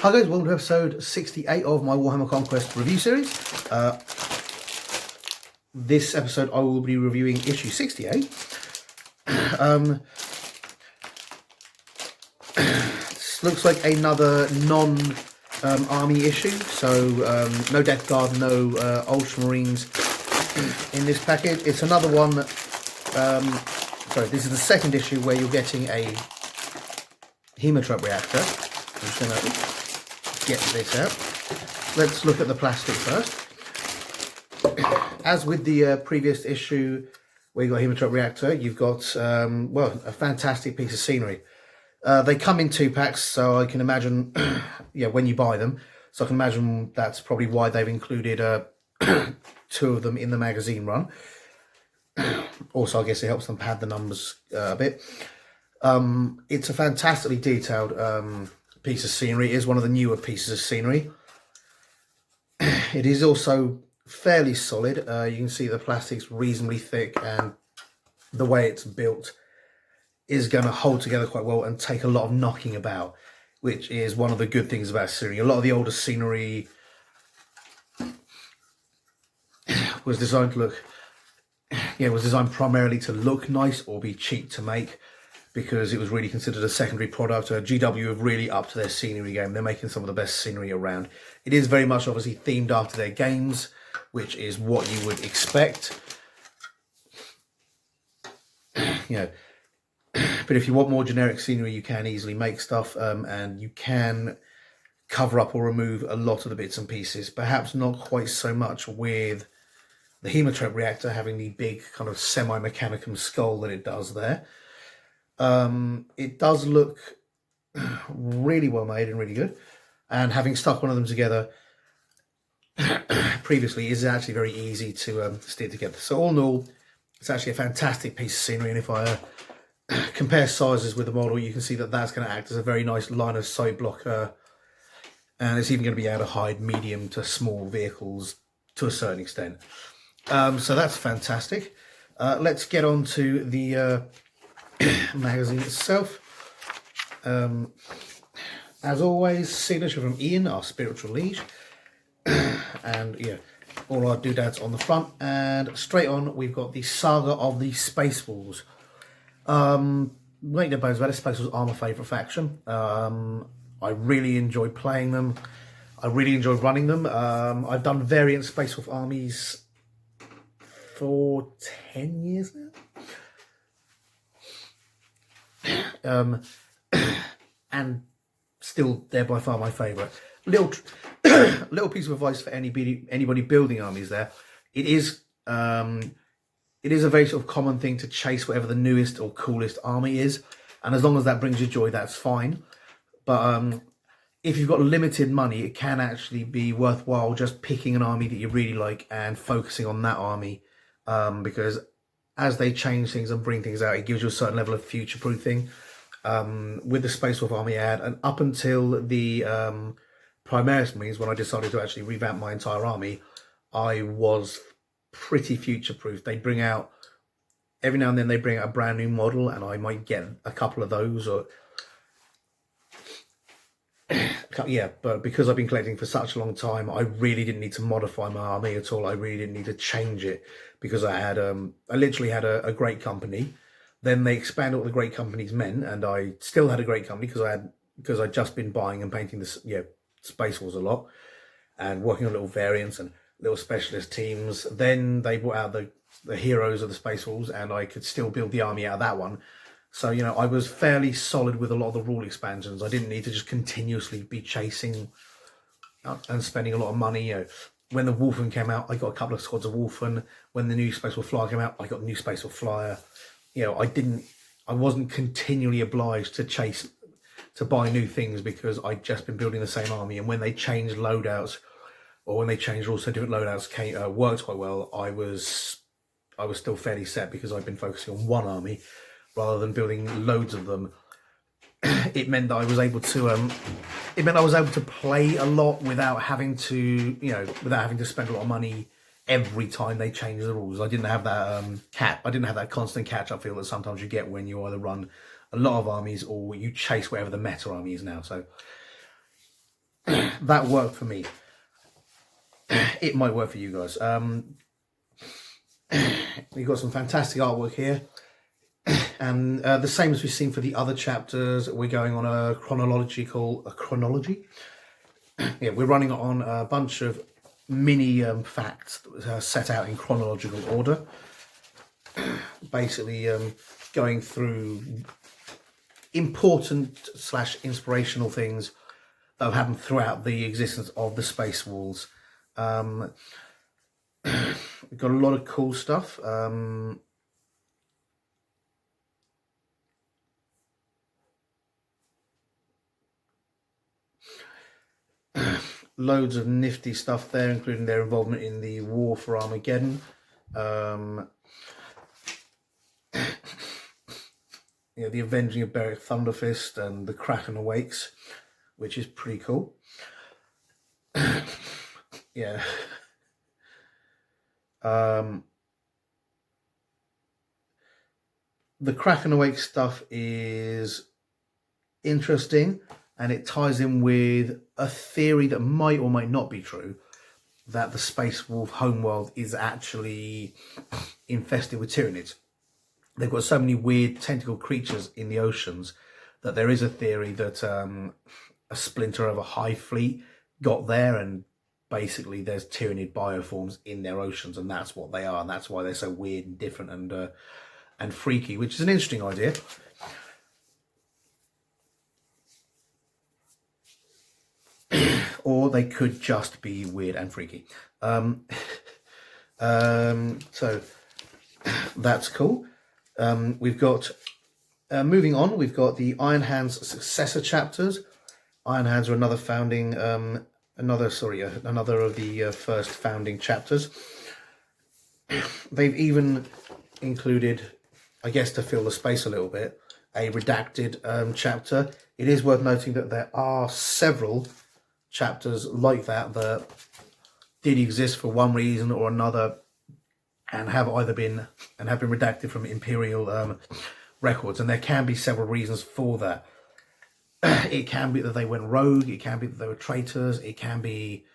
Hi guys, welcome to episode 68 of my Warhammer Conquest review series. This episode I will be reviewing issue 68. This looks like another non-army issue, so no Death Guard, no Ultramarines in this package. It's another one, sorry, this is the second issue where you're getting a Hematruck reactor. I'm just going to get this out. Let's look at the plastic first. As with the previous issue where you got Hematruck reactor, you've got well, a fantastic piece of scenery. They come in 2-packs, so I can imagine yeah, when you buy them, so I can imagine that's probably why they've included 2 of them in the magazine run. Also, I guess it helps them pad the numbers a bit. It's a fantastically detailed piece of scenery. It is one of the newer pieces of scenery. It is also fairly solid. You can see the plastic's reasonably thick, and the way it's built is going to hold together quite well and take a lot of knocking about, which is one of the good things about scenery. A lot of the older scenery was designed to look, was designed primarily to look nice or be cheap to make, because it was really considered a secondary product. GW have really upped their scenery game. They're making some of the best scenery around. It is very much obviously themed after their games, which is what you would expect. But if you want more generic scenery, you can easily make stuff, and you can cover up or remove a lot of the bits and pieces. Perhaps not quite so much with the Hematruck reactor having the big kind of semi-mechanicum skull that it does there. It does look really well made and really good, and having stuck one of them together previously is actually very easy to stick together. So all in all, it's actually a fantastic piece of scenery, and if I compare sizes with the model, you can see that that's going to act as a very nice line of sight blocker, and it's even going to be able to hide medium to small vehicles to a certain extent. So that's fantastic. Let's get on to the magazine itself. As always, signature from Ian, our spiritual liege, and yeah, all our doodads on the front, and straight on we've got the Saga of the Space Wolves. Make no bones about it, Space Wolves are my favourite faction. I really enjoy playing them. I really enjoy running them. I've done variant Space Wolf armies for 10 years now. And still, they're by far my favourite. Little piece of advice for anybody building armies there. It is a very sort of common thing to chase whatever the newest or coolest army is, and as long as that brings you joy, that's fine. But if you've got limited money, it can actually be worthwhile just picking an army that you really like and focusing on that army, because as they change things and bring things out, it gives you a certain level of future-proofing. With the Space Wolf army ad, and up until the Primaris Marines, when I decided to actually revamp my entire army, I was pretty future-proof. They bring out, every now and then they bring out a brand new model, and I might get a couple of those, or yeah, but because I've been collecting for such a long time, I really didn't need to modify my army at all. I really didn't need to change it, because I had I literally had a great company. Then they expanded what the great companies meant, and I still had a great company because I'd just been buying and painting this Space Wars a lot, and working on little variants and little specialist teams. Then they brought out the heroes of the Space Wolves, and I could still build the army out of that one. So, I was fairly solid with a lot of the rule expansions. I didn't need to just continuously be chasing and spending a lot of money. When the Wolfen came out, I got a couple of squads of Wolfen. When the new Space Wolf Flyer came out, I got a new Space Wolf Flyer. I wasn't continually obliged to buy new things, because I'd just been building the same army. And when they changed loadouts, or when they changed rules so different loadouts worked quite well, I was still fairly set, because I've been focusing on one army rather than building loads of them. It meant that I was able to play a lot without having to spend a lot of money every time they change the rules. I didn't have that constant catch-up feel that sometimes you get when you either run a lot of armies or you chase whatever the meta army is now. So that worked for me. It might work for you guys. We've got some fantastic artwork here. And the same as we've seen for the other chapters, we're going on a chronology. Yeah, we're running on a bunch of mini facts set out in chronological order. Basically going through important / inspirational things that have happened throughout the existence of the Space Wolves. We've got a lot of cool stuff. Loads of nifty stuff there, including their involvement in the War for Armageddon. Yeah, the Avenging of Beric Thunderfist and the Kraken Awakes, which is pretty cool. Yeah. The Kraken Awakes stuff is interesting, and it ties in with a theory that might or might not be true, that the Space Wolf homeworld is actually infested with Tyranids. They've got so many weird tentacle creatures in the oceans that there is a theory that a splinter of a hive fleet got there, and basically there's Tyranid bioforms in their oceans, and that's what they are, and that's why they're so weird and different and freaky, which is an interesting idea. Or they could just be weird and freaky. So that's cool. We've got, moving on, we've got the Iron Hands successor chapters. Iron Hands are another founding, another of the first founding chapters. They've even included, I guess to fill the space a little bit, a redacted chapter. It is worth noting that there are several chapters like that that did exist for one reason or another and have been redacted from Imperial records, and there can be several reasons for that. It can be that they went rogue, it can be that they were traitors, it can be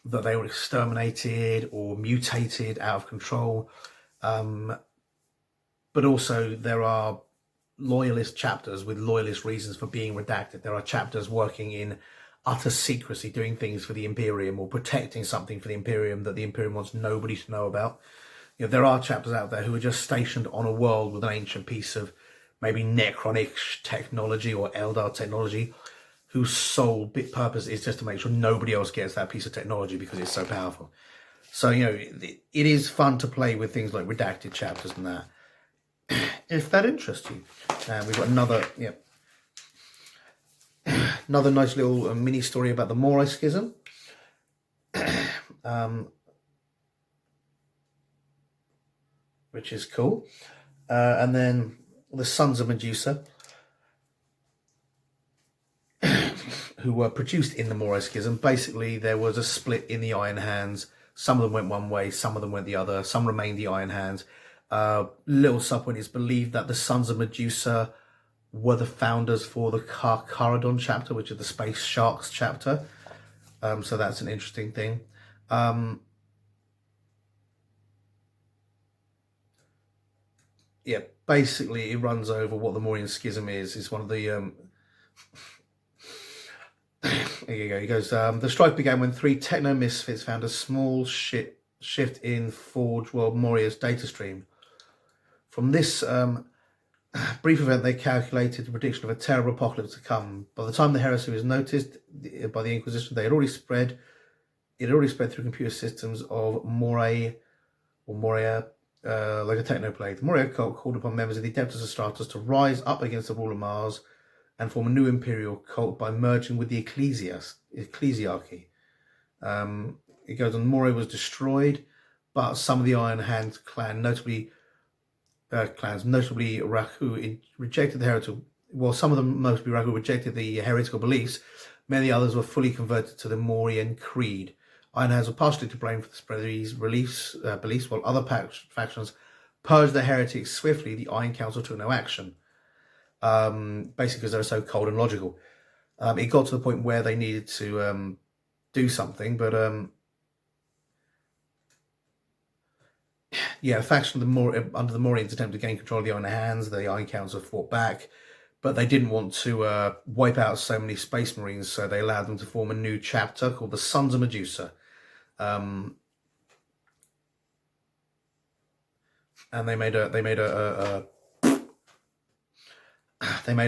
that they were exterminated or mutated out of control, but also there are loyalist chapters with loyalist reasons for being redacted. There are chapters working in utter secrecy, doing things for the Imperium or protecting something for the Imperium that the Imperium wants nobody to know about. You know, there are chapters out there who are just stationed on a world with an ancient piece of maybe Necronic technology or Eldar technology, whose sole purpose is just to make sure nobody else gets that piece of technology because it's so powerful. So, you know, it is fun to play with things like redacted chapters and that, if that interests you. And we've got another nice little mini story about the Morai Schism. Which is cool. And then the Sons of Medusa, who were produced in the Morai Schism. Basically, there was a split in the Iron Hands. Some of them went one way, some of them went the other. Some remained the Iron Hands. Little subpoint, it's believed that the Sons of Medusa were the founders for the Caradon chapter, which is the Space Sharks chapter. So that's an interesting thing. Yeah, basically it runs over what the Morai Schism is. It's one of the here you go. He goes, the strife began when 3 techno misfits found a small shift in Forge World Moria's data stream. From this brief event, they calculated the prediction of a terrible apocalypse to come. By the time the heresy was noticed by the Inquisition, it had already spread through computer systems of Moria, like a technoplague. The Moria cult called upon members of the Adeptus Astartes to rise up against the rule of Mars and form a new imperial cult by merging with the ecclesiarchy. It goes on, Moria was destroyed, but some of the Iron Hand clan, notably Raku, rejected the heretical. Well, some of them, mostly Raku, rejected the heretical beliefs. Many others were fully converted to the Morian creed. Iron Hands were partially to blame for the spread of these beliefs, while other factions purged the heretics swiftly. The Iron Council took no action, basically because they were so cold and logical. It got to the point where they needed to do something, but yeah, the faction under the Morians attempted to gain control of the Iron Hands. The Iron Council fought back, but they didn't want to wipe out so many Space Marines, so they allowed them to form a new chapter called the Sons of Medusa. And they made a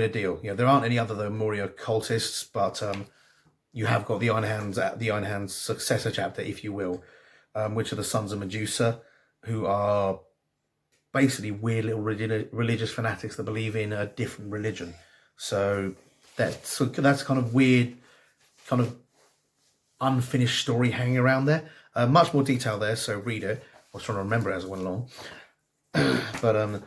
deal. You know, there aren't any other Moria cultists, but you have got the Iron Hands successor chapter, if you will, which are the Sons of Medusa, who are basically weird little religious fanatics that believe in a different religion. So that's kind of weird, kind of unfinished story hanging around there. Much more detail there, so read it. I was trying to remember it as I went along. But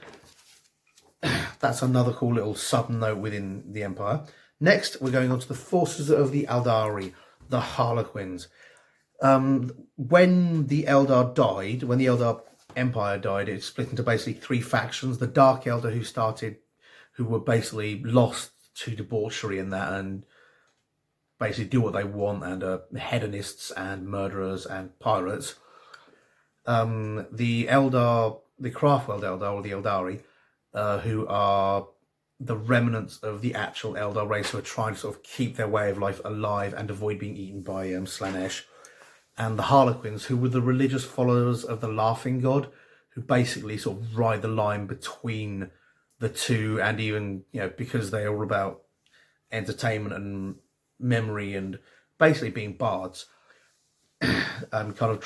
that's another cool little sub-note within the Empire. Next, we're going on to the forces of the Eldari, the Harlequins. When the Eldar died, when the Eldar Empire died, it split into basically three factions. The Dark Eldar, who were basically lost to debauchery and that, and basically do what they want, and hedonists and murderers and pirates. The Craftworld Eldar, or the Eldari, who are the remnants of the actual Eldar race, who are trying to sort of keep their way of life alive and avoid being eaten by Slaanesh. And the Harlequins, who were the religious followers of the Laughing God, who basically sort of ride the line between the two, and even, you know, because they're all about entertainment and memory and basically being bards, and kind of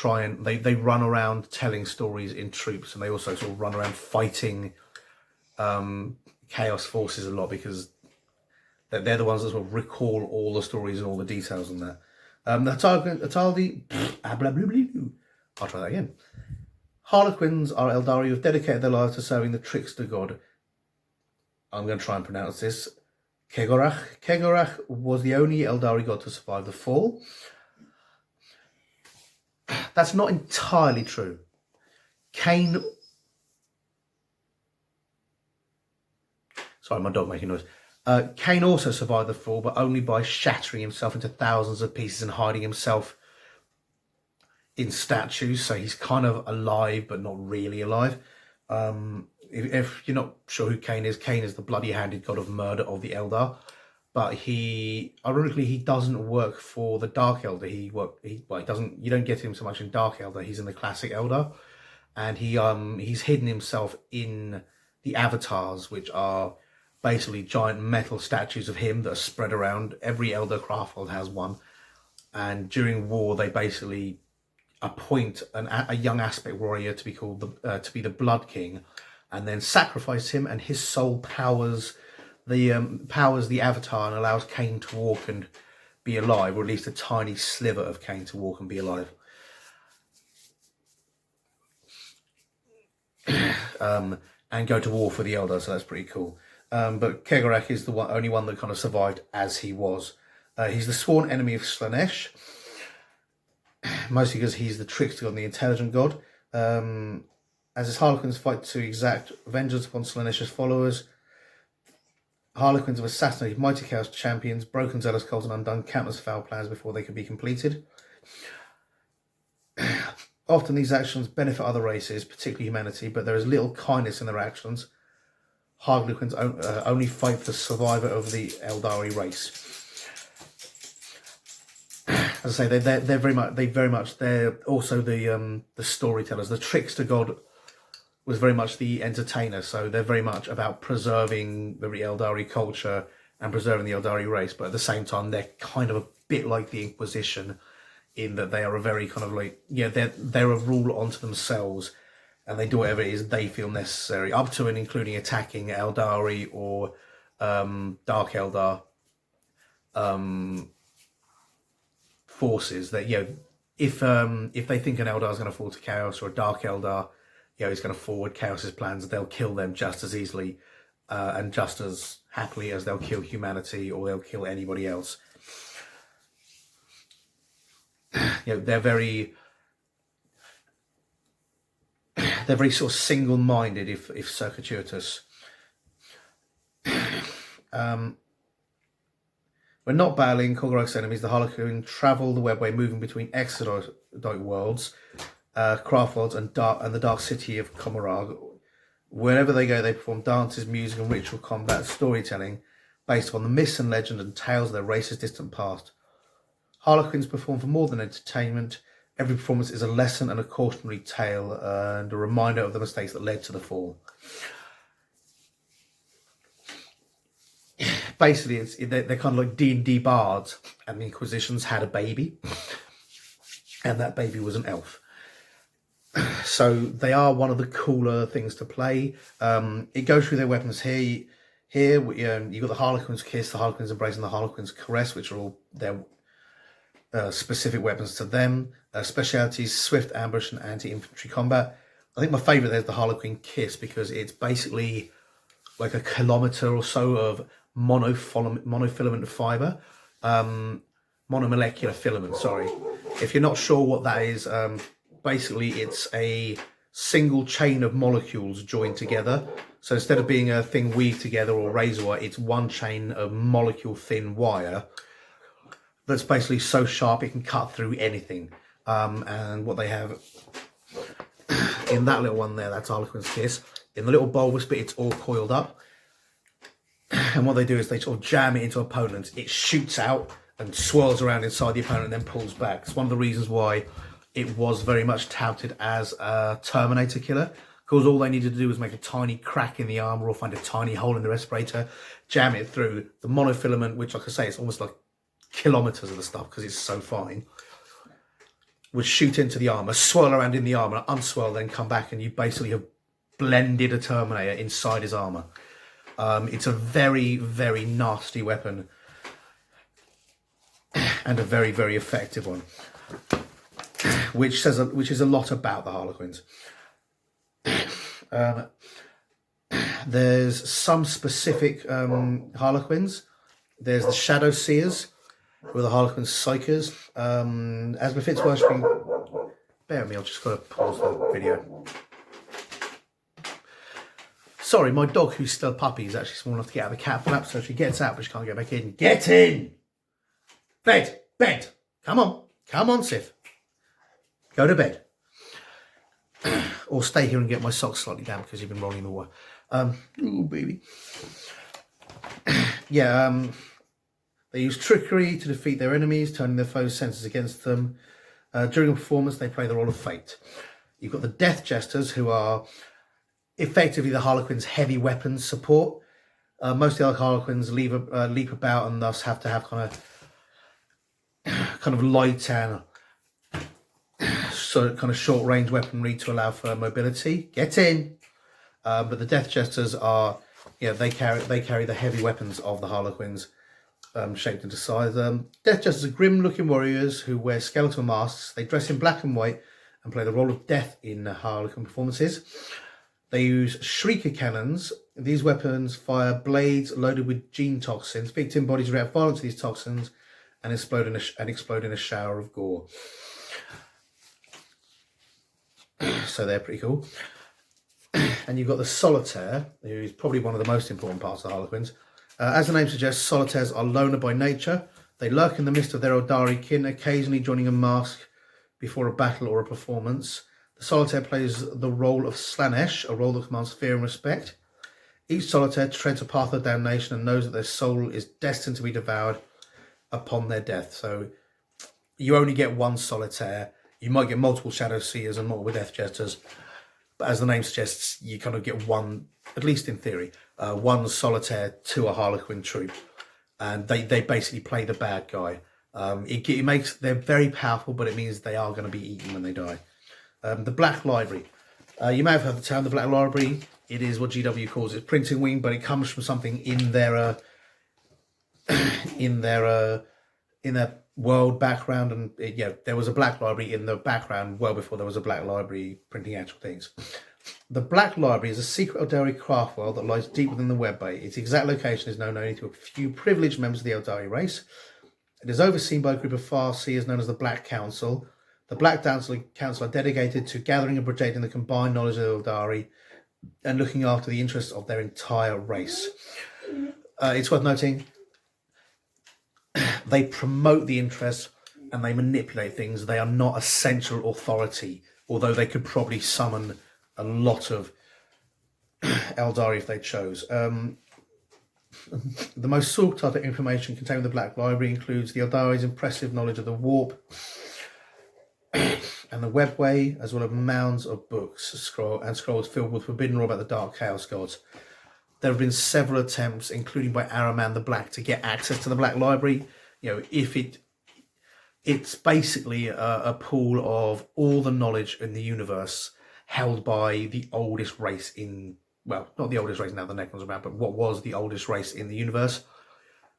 they run around telling stories in troops, and they also sort of run around fighting chaos forces a lot, because they're the ones that sort of recall all the stories and all the details on that. I'll try that again. Harlequins are Eldari who have dedicated their lives to serving the trickster god. I'm going to try and pronounce this. Kegorach. Kegorach was the only Eldari god to survive the fall. That's not entirely true. Cain... Sorry, my dog making noise. Cain also survived the fall, but only by shattering himself into thousands of pieces and hiding himself in statues. So he's kind of alive, but not really alive. If you're not sure who Cain is the bloody-handed god of murder of the Eldar. But ironically, he doesn't work for the Dark Eldar. He doesn't. You don't get him so much in Dark Eldar. He's in the Classic Eldar, and he's hidden himself in the avatars, which are basically giant metal statues of him that are spread around. Every Elder Craftworld has one, and during war they basically appoint a young aspect warrior to be called to be the Blood King, and then sacrifice him, and his soul powers the avatar and allows Cain to walk and be alive, or at least a tiny sliver of Cain to walk and be alive. And go to war for the Eldar, so that's pretty cool. But Kegorach is the only one that kind of survived as he was. He's the sworn enemy of Slaanesh, mostly because he's the trickster and the intelligent god. As his Harlequins fight to exact vengeance upon Slaanesh's followers, Harlequins have assassinated mighty chaos champions, broken zealous cults, and undone countless foul plans before they could be completed. Often these actions benefit other races, particularly humanity, but there is little kindness in their actions. Harlequins only fight for the survivor of the Eldari race. As I say, they're also the storytellers. The trickster god was very much the entertainer, so they're very much about preserving the Eldari culture and preserving the Eldari race, but at the same time they're kind of a bit like the Inquisition, in that they are a very kind of like, yeah, they're a rule unto themselves, and they do whatever it is they feel necessary, up to and including attacking Eldari or Dark Eldar forces. That, you know, if they think an Eldar is going to fall to chaos, or a Dark Eldar, you know, is going to forward Chaos's plans, they'll kill them just as easily and just as happily as they'll kill humanity, or they'll kill anybody else. You know, they're very sort of single-minded, if circuitous. When not battling Kogorok's enemies, the Harlequin travel the webway, moving between exotic worlds, craft worlds, and the dark city of Komarag. Wherever they go, they perform dances, music, and ritual combat storytelling based on the myths and legends and tales of their race's distant past. Harlequins perform for more than entertainment. Every performance is a lesson and a cautionary tale and a reminder of the mistakes that led to the fall. Basically, they're kind of like D&D bards, and the Inquisitions had a baby, and that baby was an elf. So they are one of the cooler things to play. It goes through their weapons here. You've got the Harlequin's Kiss, the Harlequin's Embrace, and the Harlequin's Caress, which are all their specific weapons to them. Specialities: Swift Ambush and Anti-Infantry Combat. I think my favourite there is the Harlequin Kiss, because it's basically like a kilometre or so of monofilament fibre. Monomolecular filament, sorry. If you're not sure what that is, basically it's a single chain of molecules joined together. So instead of being a thing weaved together or razor wire, it's one chain of molecule thin wire that's basically so sharp it can cut through anything. And what they have in that little one there, that's Harlequin's Kiss. In the little bulbous bit, it's all coiled up. And what they do is they sort of jam it into opponents. It shoots out and swirls around inside the opponent and then pulls back. It's one of the reasons why it was very much touted as a Terminator killer, because all they needed to do was make a tiny crack in the armor or find a tiny hole in the respirator, jam it through. The monofilament, which, like I say, it's almost like kilometers of the stuff because it's so fine, would shoot into the armor, swirl around in the armor, unswirl, then come back, and you basically have blended a Terminator inside his armor. It's a very, very nasty weapon and a very, very effective one, which is a lot about the Harlequins. There's some specific Harlequins. There's the Shadow Seers, who are the Harlequin Psychers. As befits worshipping... Bear with me, I've just got to pause the video. Sorry, my dog, who's still a puppy, is actually small enough to get out of the cat flap, so she gets out, but she can't get back in. Get in! Bed! Bed! Come on, Sif. Go to bed. Or stay here and get my socks slightly down because you've been rolling the wire. Ooh, baby. Yeah, they use trickery to defeat their enemies, turning their foes' senses against them. During a performance, they play the role of fate. You've got the Death Jesters, who are effectively the Harlequins' heavy weapons support. Most of the other Harlequins leap about and thus have to have kind of light and so kind of short range weaponry to allow for mobility. Get in. But the Death Jesters are, they carry the heavy weapons of the Harlequins, shaped into size. Death Jesters are grim-looking warriors who wear skeletal masks. They dress in black and white and play the role of death in Harlequin performances. They use shrieker cannons. These weapons fire blades loaded with gene toxins. Victim bodies react violently to these toxins and explode in a shower of gore. So they're pretty cool. And you've got the Solitaire, who is probably one of the most important parts of the Harlequins. As the name suggests, Solitaires are loner by nature. They lurk in the midst of their Eldari kin, occasionally joining a mask before a battle or a performance. The Solitaire plays the role of Slanesh, a role that commands fear and respect. Each Solitaire treads a path of damnation and knows that their soul is destined to be devoured upon their death. So you only get one Solitaire. You might get multiple Shadow Seers and multiple Death Jesters. But as the name suggests, you kind of get one, at least in theory, one Solitaire to a Harlequin troop. And they basically play the bad guy. They're very powerful, but it means they are going to be eaten when they die. The Black Library. You may have heard the term, the Black Library. It is what GW calls its printing wing, but it comes from something in their world background, and there was a Black Library in the background well before there was a Black Library printing actual things. The Black Library is a secret Eldari craft world that lies deep within the web bay. Its exact location is known only to a few privileged members of the Eldari race. It is overseen by a group of Farseers known as the Black Council. The Black Council are dedicated to gathering and projecting the combined knowledge of the Eldari and looking after the interests of their entire race. It's worth noting, they promote the interest and they manipulate things. They are not a central authority, although they could probably summon a lot of Eldari if they chose. The most sought after information contained in the Black Library includes the Eldari's impressive knowledge of the Warp and the Webway, as well as mounds of books scrolls filled with forbidden lore about the Dark Chaos Gods. There have been several attempts, including by Araman the Black, to get access to the Black Library. If it's basically a pool of all the knowledge in the universe held by the oldest race in, well, not the oldest race now the Necrons are about, but what was the oldest race in the universe,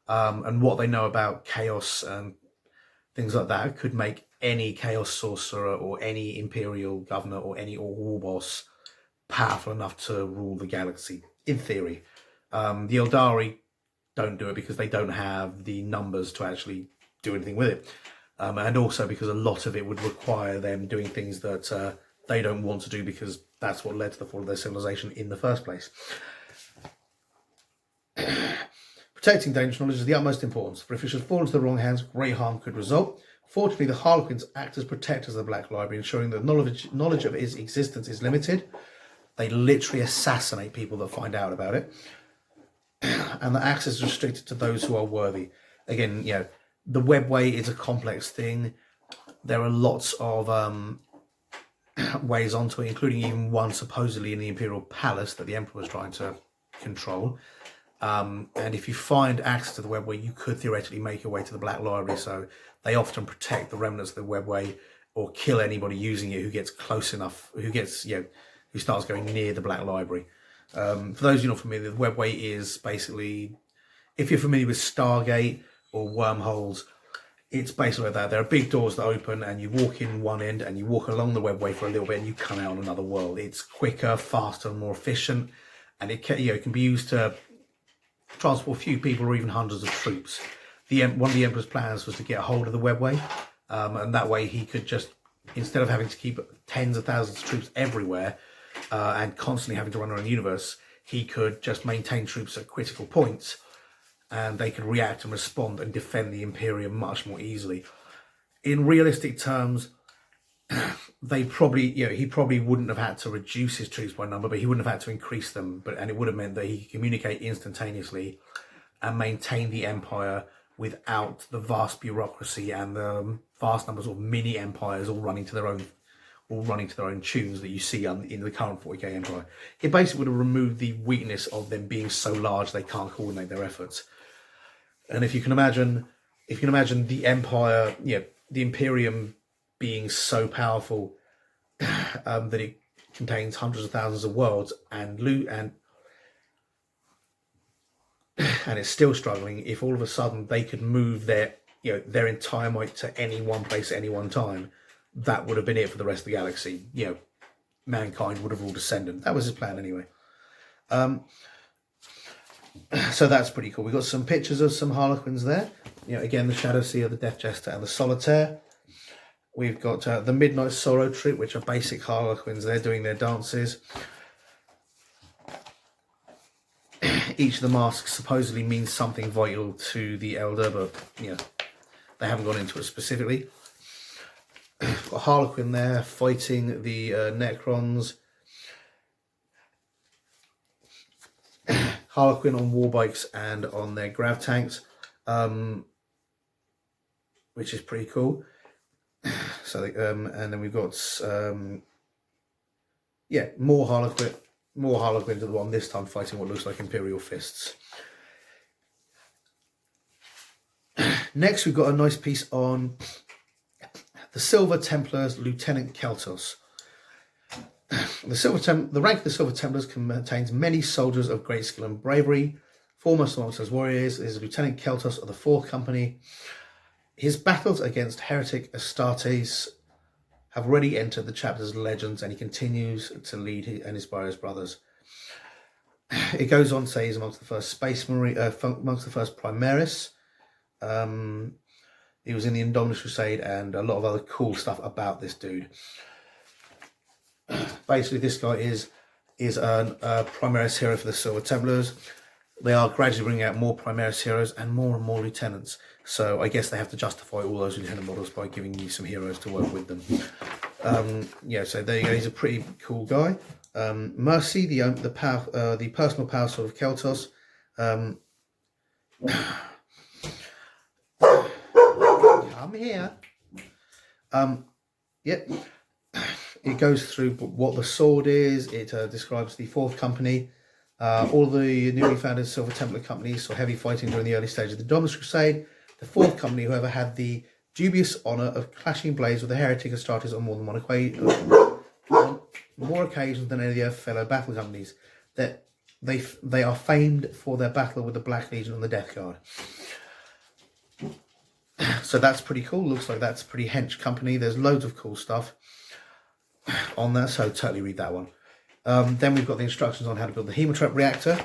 and what they know about chaos and things like that could make any chaos sorcerer or any imperial governor or any war boss powerful enough to rule the galaxy, in theory. The Eldari don't do it because they don't have the numbers to actually do anything with it. And also because a lot of it would require them doing things that they don't want to do, because that's what led to the fall of their civilization in the first place. Protecting dangerous knowledge is of the utmost importance, for if it should fall into the wrong hands, great harm could result. Fortunately, the Harlequins act as protectors of the Black Library, ensuring that knowledge of its existence is limited. They literally assassinate people that find out about it. And the access is restricted to those who are worthy. Again, the Webway is a complex thing. There are lots of ways onto it, including even one supposedly in the Imperial Palace that the Emperor was trying to control. And if you find access to the Webway, you could theoretically make your way to the Black Library. So they often protect the remnants of the Webway, or kill anybody using it who gets close enough, who starts going near the Black Library. For those who are not familiar, the Webway is basically, if you're familiar with Stargate or wormholes, it's basically like that. There are big doors that open and you walk in one end and you walk along the Webway for a little bit and you come out on another world. It's quicker, faster and more efficient, and it can be used to transport a few people or even hundreds of troops. One of the Emperor's plans was to get a hold of the Webway, and that way he could just, instead of having to keep tens of thousands of troops everywhere and constantly having to run around the universe, he could just maintain troops at critical points, and they could react and respond and defend the Imperium much more easily. In realistic terms, he probably wouldn't have had to reduce his troops by number, but he wouldn't have had to increase them. And it would have meant that he could communicate instantaneously and maintain the Empire without the vast bureaucracy and the vast numbers of mini empires all running to their own tunes that you see in the current 40k Empire. It basically would have removed the weakness of them being so large they can't coordinate their efforts. And if you can imagine the Empire, the Imperium being so powerful that it contains hundreds of thousands of worlds and it's still struggling, if all of a sudden they could move their entire might to any one place at any one time, that would have been it for the rest of the galaxy. Mankind would have ruled ascendant. That was his plan anyway. So that's pretty cool. We've got some pictures of some Harlequins there. Again, the Shadow Seer, the Death Jester, and the Solitaire. We've got the Midnight Sorrow Troupe, which are basic Harlequins. They're doing their dances. Each of the masks supposedly means something vital to the Elder, but they haven't gone into it specifically. Got a Harlequin there fighting the Necrons. Harlequin on war bikes and on their grav tanks, which is pretty cool. So, and then we've got more Harlequins at the bottom, this time fighting what looks like Imperial fists. Next, we've got a nice piece on the Silver Templars, Lieutenant Keltos. The rank of the Silver Templars contains many soldiers of great skill and bravery. Foremost amongst those warriors is Lieutenant Keltos of the 4th Company. His battles against heretic Astartes have already entered the chapter's legends, and he continues to lead and inspire his brothers. It goes on to say he's amongst the first Space Marine, amongst the first Primaris. He was in the Indominus Crusade and a lot of other cool stuff about this dude. Basically, this guy is a Primaris hero for the Silver Templars. they are gradually bringing out more Primaris heroes and more lieutenants. So I guess they have to justify all those lieutenant models by giving you some heroes to work with them. Yeah, so there you go. He's a pretty cool guy. Mercy, the personal power sword of Keltos. Come here. Yep. It goes through what the sword is. It describes the Fourth Company. All the newly founded Silver Templar companies saw heavy fighting during the early stage of the Dominus Crusade. The Fourth Company, however, had the dubious honour of clashing blades with the Heretic Astartes on more than more occasions than any of their fellow battle companies. That they are famed for their battle with the Black Legion and the Death Guard. So that's pretty cool. Looks like that's a pretty hench company. There's loads of cool stuff on there, so totally read that one. Then we've got the instructions on how to build the Hemotrap reactor.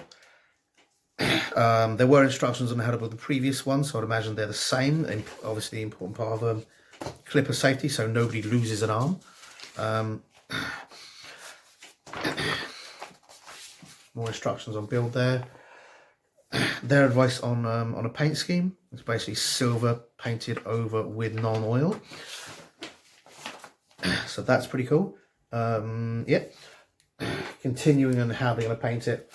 There were instructions on how to build the previous one, so I'd imagine they're the same. And obviously, the important part of Clipper safety, so nobody loses an arm. More instructions on build there. Their advice on a paint scheme. It's basically silver painted over with non-oil. So that's pretty cool. Yeah. Continuing on how they're going to paint it.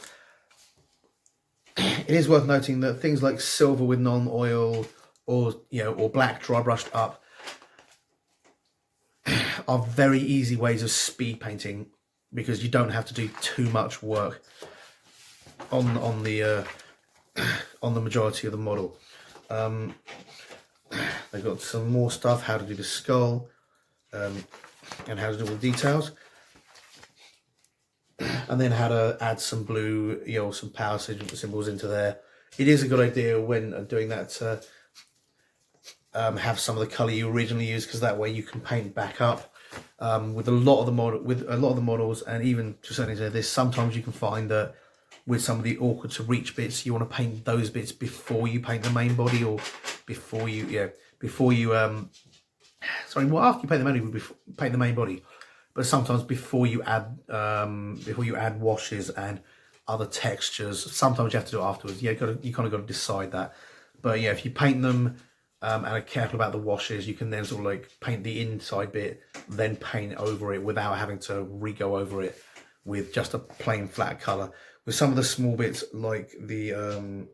It is worth noting that things like silver with non-oil or black dry brushed up are very easy ways of speed painting because you don't have to do too much work on the majority of the model. They've got some more stuff, how to do the skull, and how to do all the details, and then how to add some blue, some power symbols into there. It is a good idea when doing that to have some of the color you originally used, because that way you can paint back up. With a lot of the models, and even to a certain extent this, sometimes you can find that with some of the awkward to reach bits, you want to paint those bits before you paint the main body, or before you after you paint the main body, paint the main body. But sometimes before you add washes and other textures, sometimes you have to do it afterwards. You kind of got to decide that. But yeah, if you paint them and are careful about the washes, you can then sort of like paint the inside bit, then paint over it without having to re-go over it with just a plain flat color. With some of the small bits like the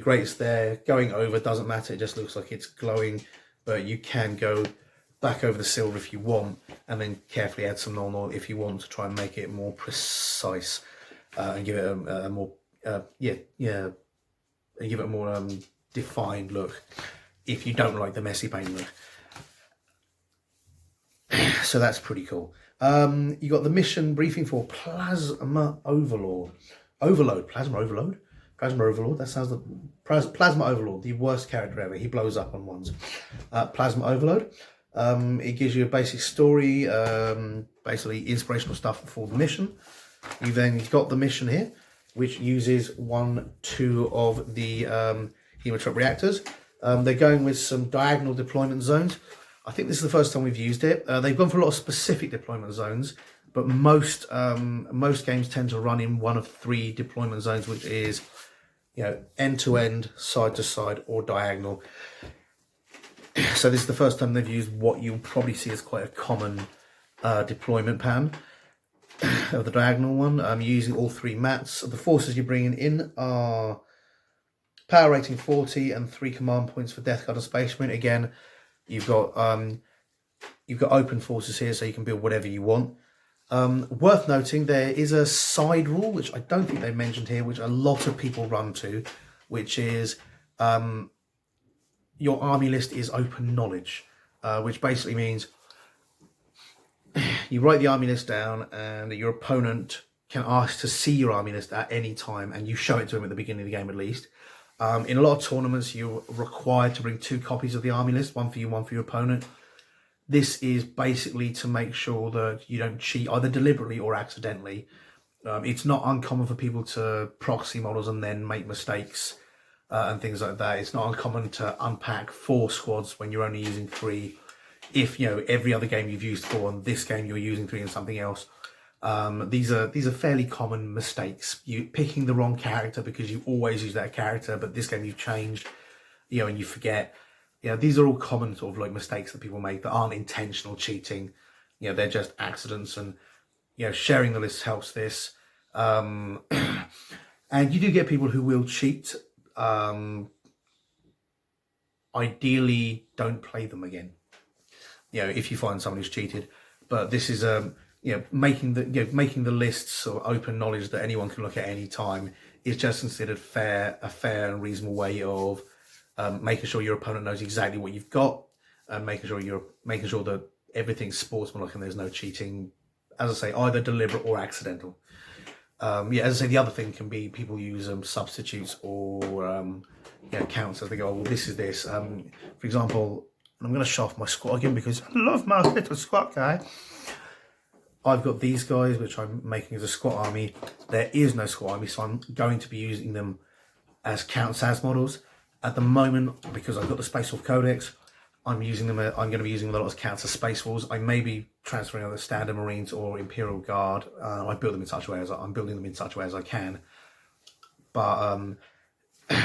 grates there, going over doesn't matter. It just looks like it's glowing, but you can go back over the silver if you want, and then carefully add some non-oil if you want to try and make it more precise and give it a more give it a more defined look if you don't like the messy paint look. So that's pretty cool. You got the mission briefing for Plasma Overlord. Plasma Overlord. That sounds like Plasma Overlord, the worst character ever. He blows up on ones. Plasma Overlord. It gives you a basic story, basically inspirational stuff for the mission. You've then got the mission here, which uses 2 of the Hemotrap reactors. They're going with some diagonal deployment zones. I think this is the first time we've used it. They've gone for a lot of specific deployment zones, but most games tend to run in one of 3 deployment zones, which is end to end, side to side, or diagonal. So this is the first time they've used what you'll probably see as quite a common deployment pattern of the diagonal one. You're using all 3 mats. The forces you're bringing in are power rating 40 and 3 command points for Death Guard and Space Marine. Again, you've got open forces here, so you can build whatever you want. Worth noting, there is a side rule, which I don't think they mentioned here, which a lot of people run to, which is your army list is open knowledge, which basically means you write the army list down and your opponent can ask to see your army list at any time, and you show it to him at the beginning of the game at least. In a lot of tournaments, you're required to bring 2 copies of the army list, one for you, one for your opponent. This is basically to make sure that you don't cheat either deliberately or accidentally. It's not uncommon for people to proxy models and then make mistakes and things like that. It's not uncommon to unpack 4 squads when you're only using 3. If every other game you've used 4 and this game you're using 3 and something else. These are fairly common mistakes. You picking the wrong character because you always use that character, but this game you've changed, and you forget. These are all common sort of like mistakes that people make that aren't intentional cheating. They're just accidents, and sharing the list helps this. And you do get people who will cheat. Ideally, don't play them again. If you find someone who's cheated, but this is making the lists sort of open knowledge that anyone can look at any time is just considered a fair and reasonable way of making sure your opponent knows exactly what you've got, and making sure that everything's sportsmanlike and there's no cheating. As I say, either deliberate or accidental. As I say, the other thing can be people use substitutes or counts as they go. Oh, well, this is this. For example, I'm going to show off my squad again because I love my little squad guy. I've got these guys which I'm making as a squat army. There is no squat army, so I'm going to be using them as counts as models. At the moment, because I've got the Space Wolf Codex, I'm going to be using them a lot as counts as Space Wolves. I may be transferring over Standard Marines or Imperial Guard. I build them in such a way I'm building them in such a way as I can. But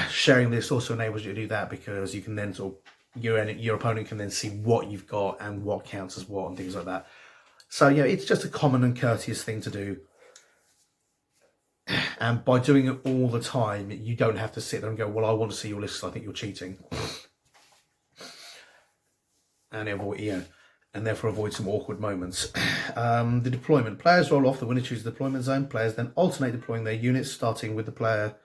sharing this also enables you to do that, because you can then sort of your opponent can then see what you've got and what counts as what and things like that. So it's just a common and courteous thing to do. And by doing it all the time, you don't have to sit there and go, well, I want to see your list, so I think you're cheating. And therefore avoid some awkward moments. The deployment. Players roll off, the winner chooses the deployment zone. Players then alternate deploying their units, starting with the player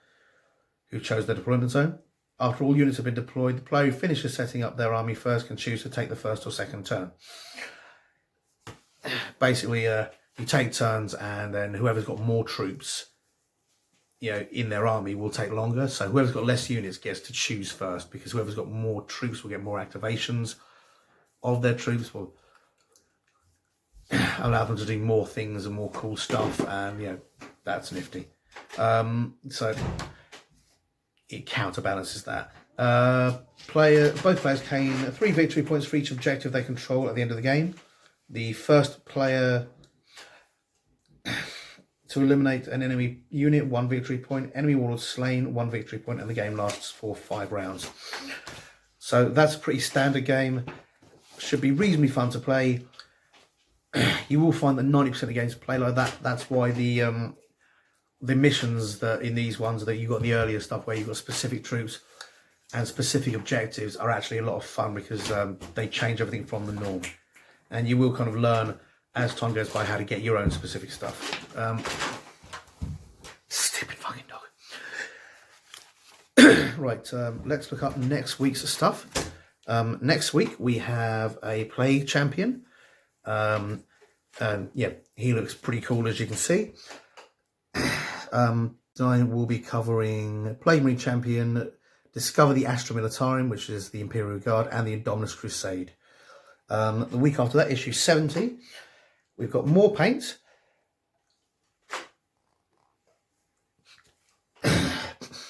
who chose their deployment zone. After all units have been deployed, the player who finishes setting up their army first can choose to take the first or second turn. Basically, you take turns, and then whoever's got more troops in their army will take longer. So whoever's got less units gets to choose first, because whoever's got more troops will get more activations of their troops, will allow them to do more things and more cool stuff, and that's nifty. So it counterbalances that. Both players gain 3 victory points for each objective they control at the end of the game. The first player to eliminate an enemy unit, 1 victory point. Enemy warlord slain, 1 victory point, and the game lasts for 5 rounds. So that's a pretty standard game. Should be reasonably fun to play. You will find that 90% of games play like that. That's why the missions that in these ones that you got the earlier stuff where you've got specific troops and specific objectives are actually a lot of fun, because they change everything from the norm. And you will kind of learn as time goes by how to get your own specific stuff. Stupid fucking dog. Right, let's look up next week's stuff. Next week we have a Plague Champion. He looks pretty cool, as you can see. I will be covering Plague Marine Champion, Discover the Astra Militarum, which is the Imperial Guard, and the Indominus Crusade. The week after that, issue 70, we've got more paints.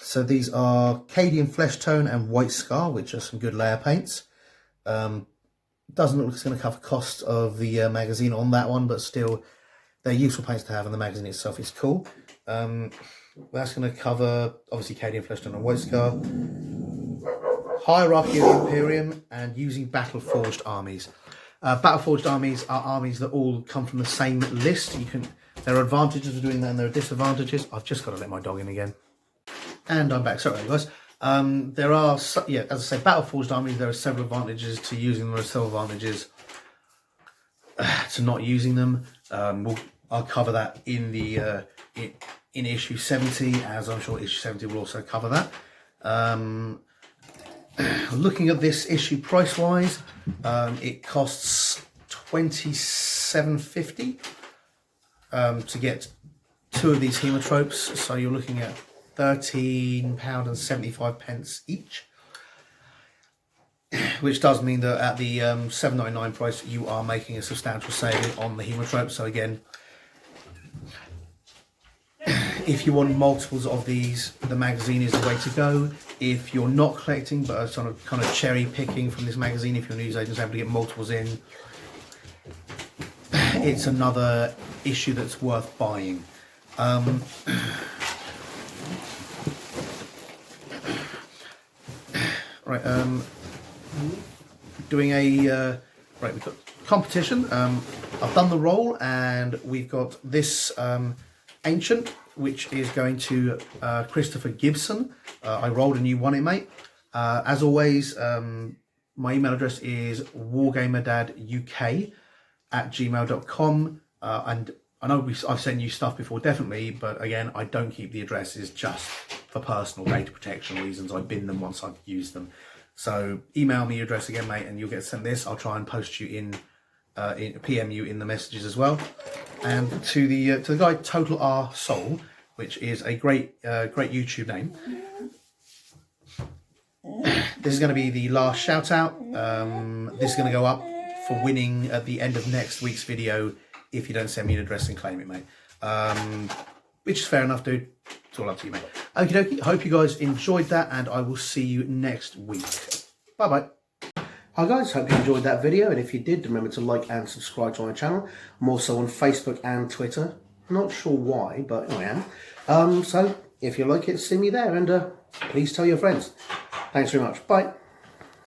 So these are Cadian Flesh Tone and White Scar, which are some good layer paints. Doesn't look like it's going to cover cost of the magazine on that one, but still, they're useful paints to have, and the magazine itself is cool. That's going to cover, obviously, Cadian Flesh Tone and White Scar. Hierarchy of the Imperium, and using Battle-Forged armies. Battle-Forged armies are armies that all come from the same list. There are advantages to doing that, and there are disadvantages. I've just got to let my dog in again. And I'm back. Sorry, guys. There are, as I say, Battle-Forged armies, there are several advantages to using them. There are several advantages to not using them. I'll cover that in the in issue 70, as I'm sure issue 70 will also cover that. Looking at this issue price-wise, it costs $27.50 to get 2 of these hemotropes. So you're looking at £13.75 each, which does mean that at the $7.99 price, you are making a substantial saving on the hemotropes. So again, if you want multiples of these, the magazine is the way to go. If you're not collecting, but are sort of kind of cherry picking from this magazine, if your newsagent's able to get multiples in, it's another issue that's worth buying. Right, doing a right. We've got competition. I've done the roll, and we've got this ancient, which is going to Christopher Gibson. I rolled a new 1 mate. As always, my email address is wargamerdaduk@gmail.com, and I know I've sent you stuff before, definitely, but again, I don't keep the addresses just for personal data protection reasons. I bin them once I've used them. So email me your address again, mate, and you'll get sent this. I'll try and post you in PM you in the messages as well. And to the guy Total R Soul, which is a great YouTube name. This is going to be the last shout out. This is going to go up for winning at the end of next week's video if you don't send me an address and claim it, mate. Which is fair enough, dude. It's all up to you, mate. Okie dokie. Hope you guys enjoyed that, and I will see you next week. Bye bye. Hi guys, hope you enjoyed that video, and if you did, remember to like and subscribe to my channel. I'm also on Facebook and Twitter. Not sure why, but I am. So if you like it, see me there, and please tell your friends. Thanks very much. Bye.